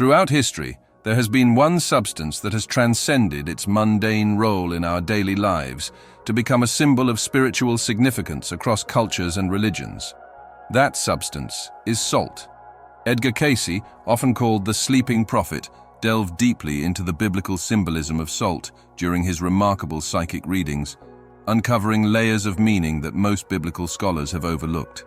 Throughout history, there has been one substance that has transcended its mundane role in our daily lives to become a symbol of spiritual significance across cultures and religions. That substance is salt. Edgar Cayce, often called the sleeping prophet, delved deeply into the biblical symbolism of salt during his remarkable psychic readings, uncovering layers of meaning that most biblical scholars have overlooked.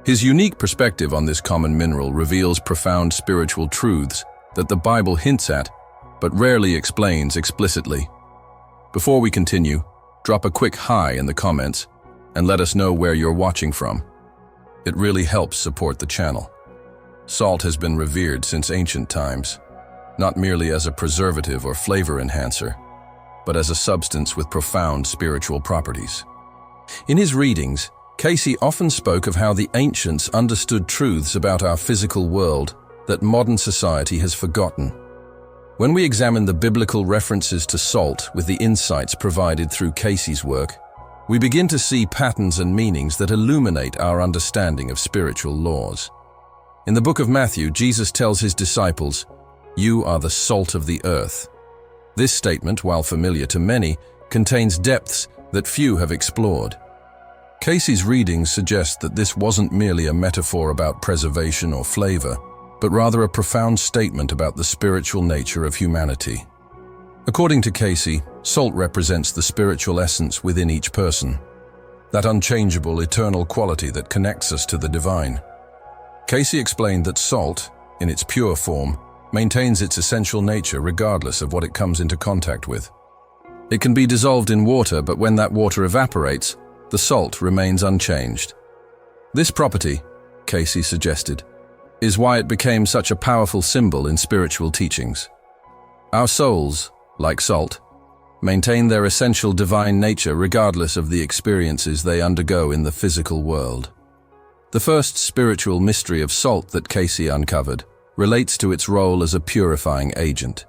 His unique perspective on this common mineral reveals profound spiritual truths that the Bible hints at, but rarely explains explicitly. Before we continue, drop a quick hi in the comments and let us know where you're watching from. It really helps support the channel. Salt has been revered since ancient times, not merely as a preservative or flavor enhancer, but as a substance with profound spiritual properties. In his readings, Cayce often spoke of how the ancients understood truths about our physical world that modern society has forgotten. When we examine the biblical references to salt with the insights provided through Cayce's work, we begin to see patterns and meanings that illuminate our understanding of spiritual laws. In the book of Matthew, Jesus tells his disciples, "You are the salt of the earth." This statement, while familiar to many, contains depths that few have explored. Cayce's readings suggest that this wasn't merely a metaphor about preservation or flavor, but rather a profound statement about the spiritual nature of humanity. According to Cayce, salt represents the spiritual essence within each person, that unchangeable, eternal quality that connects us to the divine. Cayce explained that salt, in its pure form, maintains its essential nature regardless of what it comes into contact with. It can be dissolved in water, but when that water evaporates, the salt remains unchanged. This property, Cayce suggested, is why it became such a powerful symbol in spiritual teachings. Our souls, like salt, maintain their essential divine nature regardless of the experiences they undergo in the physical world. The first spiritual mystery of salt that Cayce uncovered relates to its role as a purifying agent.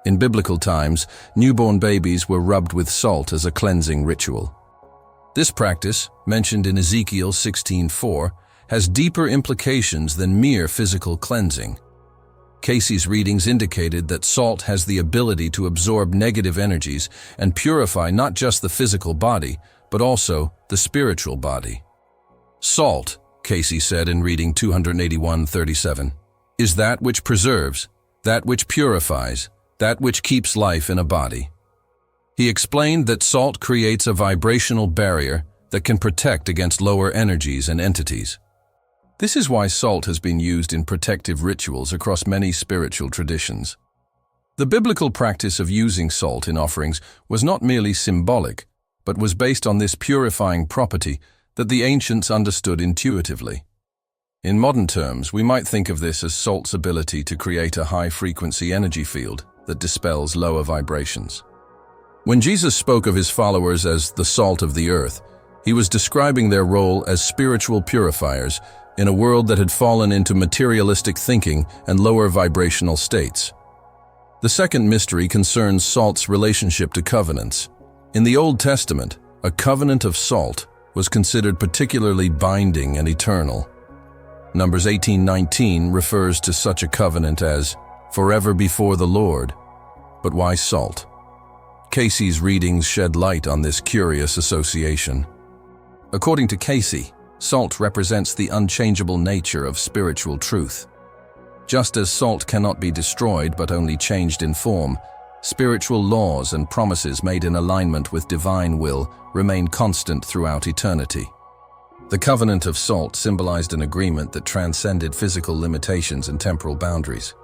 In biblical times, newborn babies were rubbed with salt as a cleansing ritual. This practice, mentioned in Ezekiel 16:4, has deeper implications than mere physical cleansing. Cayce's readings indicated that salt has the ability to absorb negative energies and purify not just the physical body, but also the spiritual body. Salt, Cayce said in reading 281:37, is that which preserves, that which purifies, that which keeps life in a body. He explained that salt creates a vibrational barrier that can protect against lower energies and entities. This is why salt has been used in protective rituals across many spiritual traditions. The biblical practice of using salt in offerings was not merely symbolic, but was based on this purifying property that the ancients understood intuitively. In modern terms, we might think of this as salt's ability to create a high-frequency energy field that dispels lower vibrations. When Jesus spoke of his followers as the salt of the earth, he was describing their role as spiritual purifiers in a world that had fallen into materialistic thinking and lower vibrational states. The second mystery concerns salt's relationship to covenants. In the Old Testament, a covenant of salt was considered particularly binding and eternal. Numbers 18:19 refers to such a covenant as forever before the Lord. But why salt? Cayce's readings shed light on this curious association. According to Cayce, salt represents the unchangeable nature of spiritual truth. Just as salt cannot be destroyed but only changed in form, spiritual laws and promises made in alignment with divine will remain constant throughout eternity. The covenant of salt symbolized an agreement that transcended physical limitations and temporal boundaries.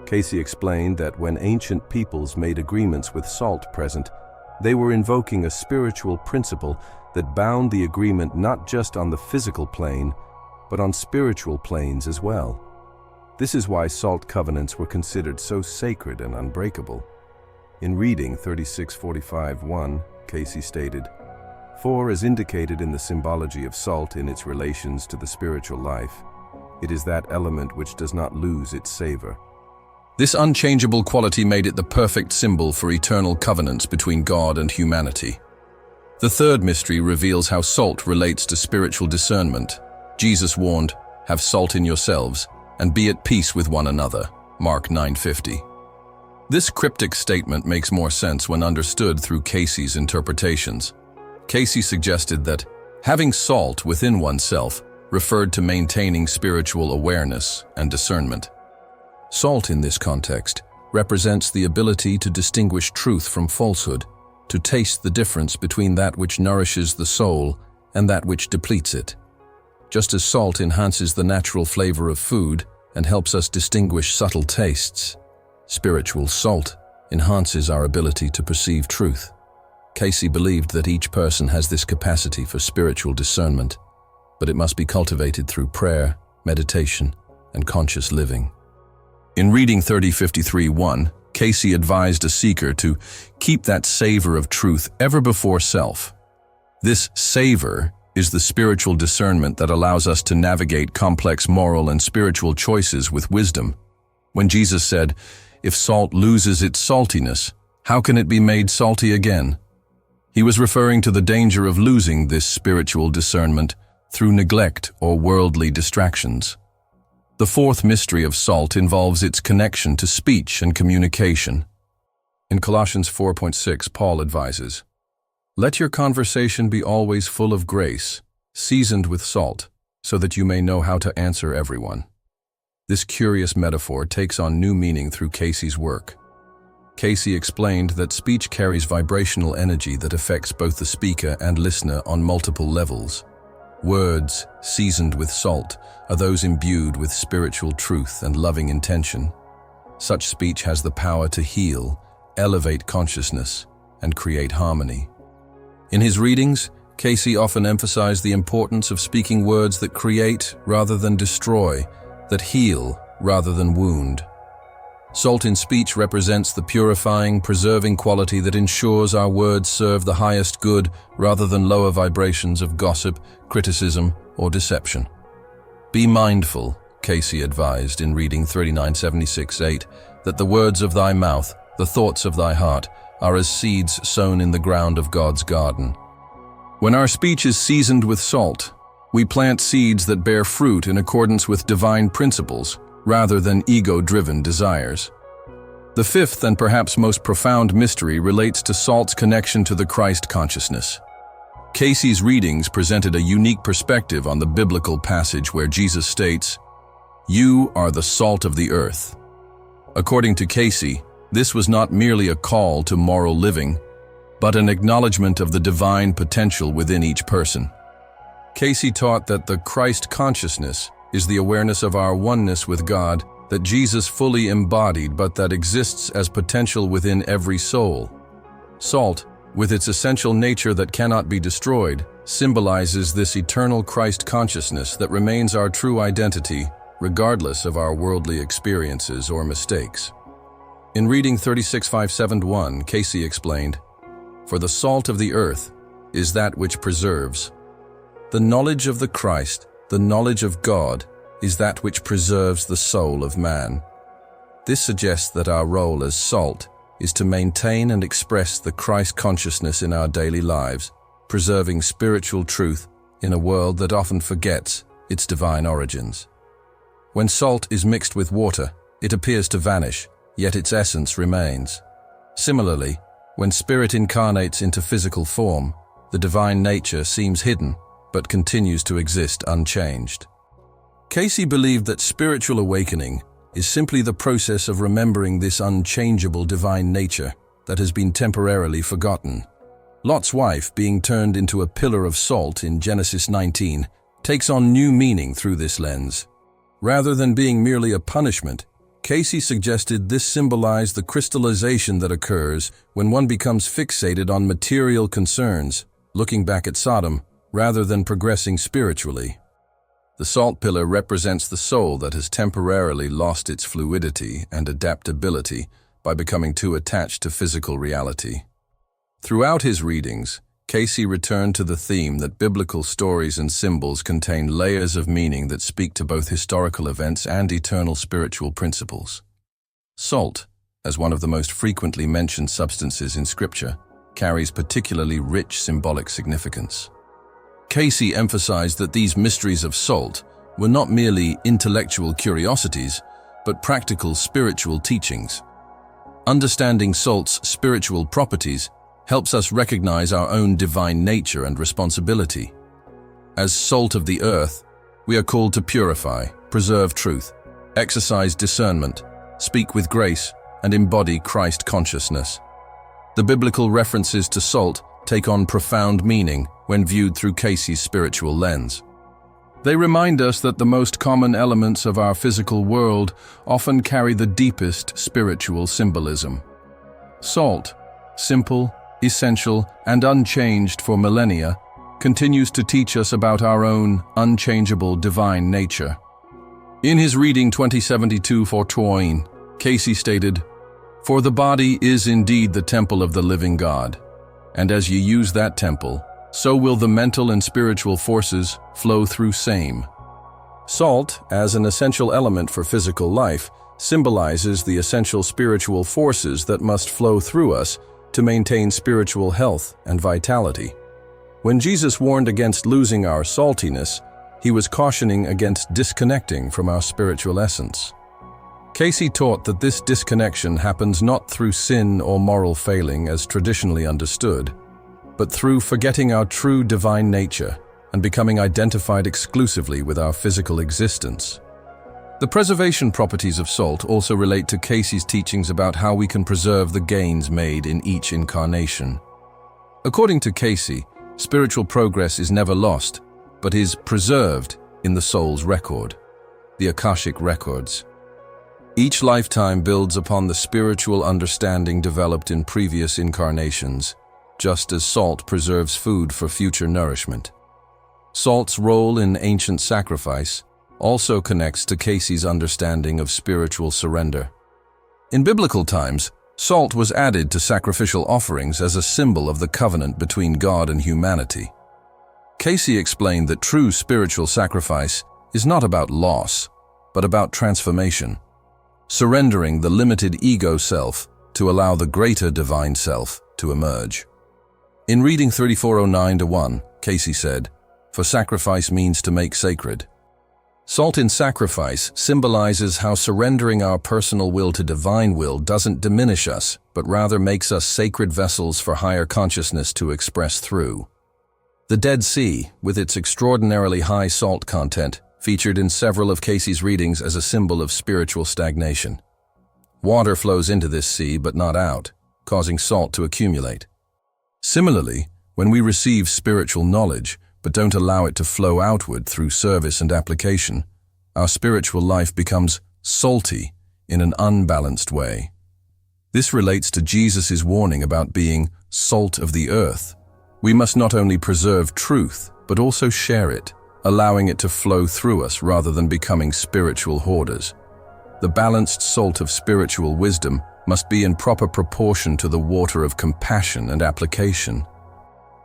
Cayce explained that when ancient peoples made agreements with salt present, they were invoking a spiritual principle that bound the agreement not just on the physical plane, but on spiritual planes as well. This is why salt covenants were considered so sacred and unbreakable. In reading 36:45:1, Cayce stated, "For as indicated in the symbology of salt in its relations to the spiritual life, it is that element which does not lose its savor." This unchangeable quality made it the perfect symbol for eternal covenants between God and humanity. The third mystery reveals how salt relates to spiritual discernment. Jesus warned, "Have salt in yourselves, and be at peace with one another." Mark 9:50. This cryptic statement makes more sense when understood through Cayce's interpretations. Cayce suggested that having salt within oneself referred to maintaining spiritual awareness and discernment. Salt in this context represents the ability to distinguish truth from falsehood, to taste the difference between that which nourishes the soul and that which depletes it. Just as salt enhances the natural flavor of food and helps us distinguish subtle tastes, spiritual salt enhances our ability to perceive truth. Cayce believed that each person has this capacity for spiritual discernment, but it must be cultivated through prayer, meditation, and conscious living. In Reading 30:53-1, Cayce advised a seeker to keep that savor of truth ever before self. This savor is the spiritual discernment that allows us to navigate complex moral and spiritual choices with wisdom. When Jesus said, "If salt loses its saltiness, how can it be made salty again?" He was referring to the danger of losing this spiritual discernment through neglect or worldly distractions. The fourth mystery of salt involves its connection to speech and communication. In Colossians 4:6, Paul advises, "Let your conversation be always full of grace, seasoned with salt, so that you may know how to answer everyone." This curious metaphor takes on new meaning through Cayce's work. Cayce explained that speech carries vibrational energy that affects both the speaker and listener on multiple levels. Words, seasoned with salt, are those imbued with spiritual truth and loving intention. Such speech has the power to heal, elevate consciousness, and create harmony. In his readings, Cayce often emphasized the importance of speaking words that create rather than destroy, that heal rather than wound. Salt in speech represents the purifying, preserving quality that ensures our words serve the highest good rather than lower vibrations of gossip, criticism, or deception. Be mindful, Cayce advised in Reading 39:76-8, that the words of thy mouth, the thoughts of thy heart, are as seeds sown in the ground of God's garden. When our speech is seasoned with salt, we plant seeds that bear fruit in accordance with divine principles, rather than ego-driven desires. The fifth and perhaps most profound mystery relates to salt's connection to the Christ consciousness. Cayce's readings presented a unique perspective on the biblical passage where Jesus states, "You are the salt of the earth." According to Cayce, this was not merely a call to moral living, but an acknowledgement of the divine potential within each person. Cayce taught that the Christ consciousness is the awareness of our oneness with God that Jesus fully embodied but that exists as potential within every soul. Salt, with its essential nature that cannot be destroyed, symbolizes this eternal Christ consciousness that remains our true identity regardless of our worldly experiences or mistakes. In Reading 36:5-7-1, Cayce explained, "For the salt of the earth is that which preserves. The knowledge of the Christ, the knowledge of God, is that which preserves the soul of man." This suggests that our role as salt is to maintain and express the Christ consciousness in our daily lives, preserving spiritual truth in a world that often forgets its divine origins. When salt is mixed with water, it appears to vanish, yet its essence remains. Similarly, when spirit incarnates into physical form, the divine nature seems hidden, but continues to exist unchanged. Cayce believed that spiritual awakening is simply the process of remembering this unchangeable divine nature that has been temporarily forgotten. Lot's wife, being turned into a pillar of salt in Genesis 19, takes on new meaning through this lens. Rather than being merely a punishment, Cayce suggested this symbolized the crystallization that occurs when one becomes fixated on material concerns, looking back at Sodom, rather than progressing spiritually. The salt pillar represents the soul that has temporarily lost its fluidity and adaptability by becoming too attached to physical reality. Throughout his readings, Cayce returned to the theme that biblical stories and symbols contain layers of meaning that speak to both historical events and eternal spiritual principles. Salt, as one of the most frequently mentioned substances in Scripture, carries particularly rich symbolic significance. Cayce emphasized that these mysteries of salt were not merely intellectual curiosities, but practical spiritual teachings. Understanding salt's spiritual properties helps us recognize our own divine nature and responsibility. As salt of the earth, we are called to purify, preserve truth, exercise discernment, speak with grace, and embody Christ consciousness. The biblical references to salt take on profound meaning when viewed through Cayce's spiritual lens. They remind us that the most common elements of our physical world often carry the deepest spiritual symbolism. Salt, simple, essential, and unchanged for millennia, continues to teach us about our own unchangeable divine nature. In his reading 2072 for Twain, Cayce stated, "For the body is indeed the temple of the living God, and as ye use that temple, so will the mental and spiritual forces flow through same." Salt, as an essential element for physical life, symbolizes the essential spiritual forces that must flow through us to maintain spiritual health and vitality. When Jesus warned against losing our saltiness, he was cautioning against disconnecting from our spiritual essence. Cayce taught that this disconnection happens not through sin or moral failing as traditionally understood, but through forgetting our true divine nature and becoming identified exclusively with our physical existence. The preservation properties of salt also relate to Cayce's teachings about how we can preserve the gains made in each incarnation. According to Cayce, spiritual progress is never lost, but is preserved in the soul's record, the Akashic records. Each lifetime builds upon the spiritual understanding developed in previous incarnations, just as salt preserves food for future nourishment. Salt's role in ancient sacrifice also connects to Cayce's understanding of spiritual surrender. In biblical times, salt was added to sacrificial offerings as a symbol of the covenant between God and humanity. Cayce explained that true spiritual sacrifice is not about loss, but about transformation, surrendering the limited ego self to allow the greater divine self to emerge. In reading 3409-1, Cayce said, "For sacrifice means to make sacred." Salt in sacrifice symbolizes how surrendering our personal will to divine will doesn't diminish us, but rather makes us sacred vessels for higher consciousness to express through. The Dead Sea, with its extraordinarily high salt content, featured in several of Cayce's readings as a symbol of spiritual stagnation. Water flows into this sea but not out, causing salt to accumulate. Similarly, when we receive spiritual knowledge but don't allow it to flow outward through service and application, our spiritual life becomes salty in an unbalanced way. This relates to Jesus' warning about being salt of the earth. We must not only preserve truth, but also share it, allowing it to flow through us rather than becoming spiritual hoarders. The balanced salt of spiritual wisdom must be in proper proportion to the water of compassion and application.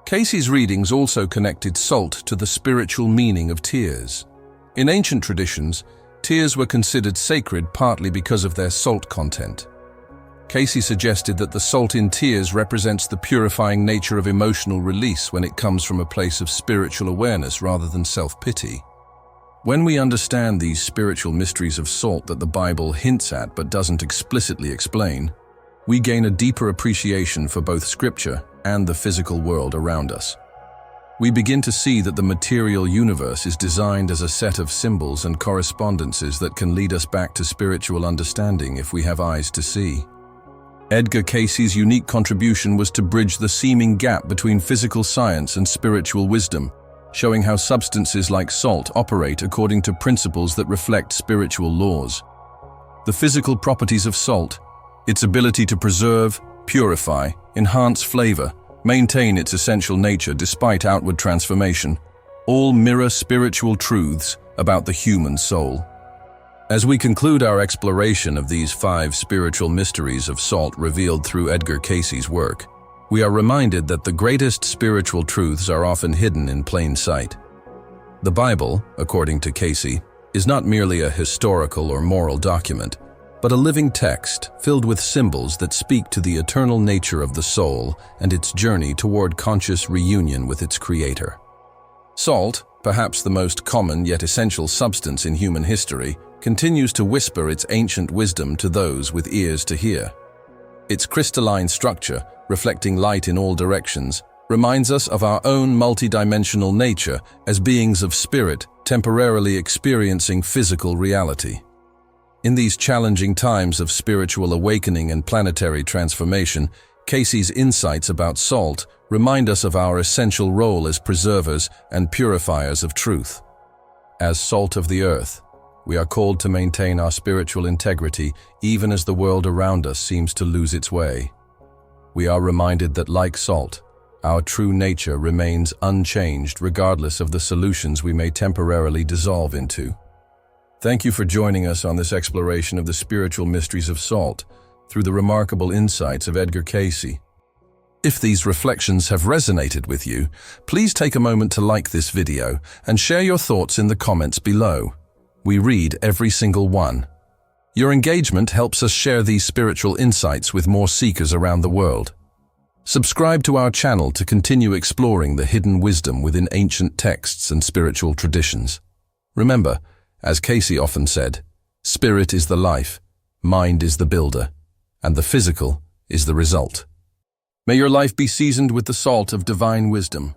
Cayce's readings also connected salt to the spiritual meaning of tears. In ancient traditions, tears were considered sacred partly because of their salt content. Cayce suggested that the salt in tears represents the purifying nature of emotional release when it comes from a place of spiritual awareness rather than self-pity. When we understand these spiritual mysteries of salt that the Bible hints at but doesn't explicitly explain, we gain a deeper appreciation for both Scripture and the physical world around us. We begin to see that the material universe is designed as a set of symbols and correspondences that can lead us back to spiritual understanding if we have eyes to see. Edgar Cayce's unique contribution was to bridge the seeming gap between physical science and spiritual wisdom, showing how substances like salt operate according to principles that reflect spiritual laws. The physical properties of salt, its ability to preserve, purify, enhance flavor, maintain its essential nature despite outward transformation, all mirror spiritual truths about the human soul. As we conclude our exploration of these 5 spiritual mysteries of salt revealed through Edgar Cayce's work, we are reminded that the greatest spiritual truths are often hidden in plain sight. The Bible, according to Cayce, is not merely a historical or moral document, but a living text filled with symbols that speak to the eternal nature of the soul and its journey toward conscious reunion with its Creator. Salt, perhaps the most common yet essential substance in human history, continues to whisper its ancient wisdom to those with ears to hear. Its crystalline structure, reflecting light in all directions, reminds us of our own multidimensional nature as beings of spirit temporarily experiencing physical reality. In these challenging times of spiritual awakening and planetary transformation, Cayce's insights about salt remind us of our essential role as preservers and purifiers of truth. As salt of the earth, we are called to maintain our spiritual integrity even as the world around us seems to lose its way. We are reminded that, like salt, our true nature remains unchanged regardless of the solutions we may temporarily dissolve into. Thank you for joining us on this exploration of the spiritual mysteries of salt through the remarkable insights of Edgar Cayce. If these reflections have resonated with you, please take a moment to like this video and share your thoughts in the comments below. We read every single one. Your engagement helps us share these spiritual insights with more seekers around the world. Subscribe to our channel to continue exploring the hidden wisdom within ancient texts and spiritual traditions. Remember, as Cayce often said, spirit is the life, mind is the builder, and the physical is the result. May your life be seasoned with the salt of divine wisdom.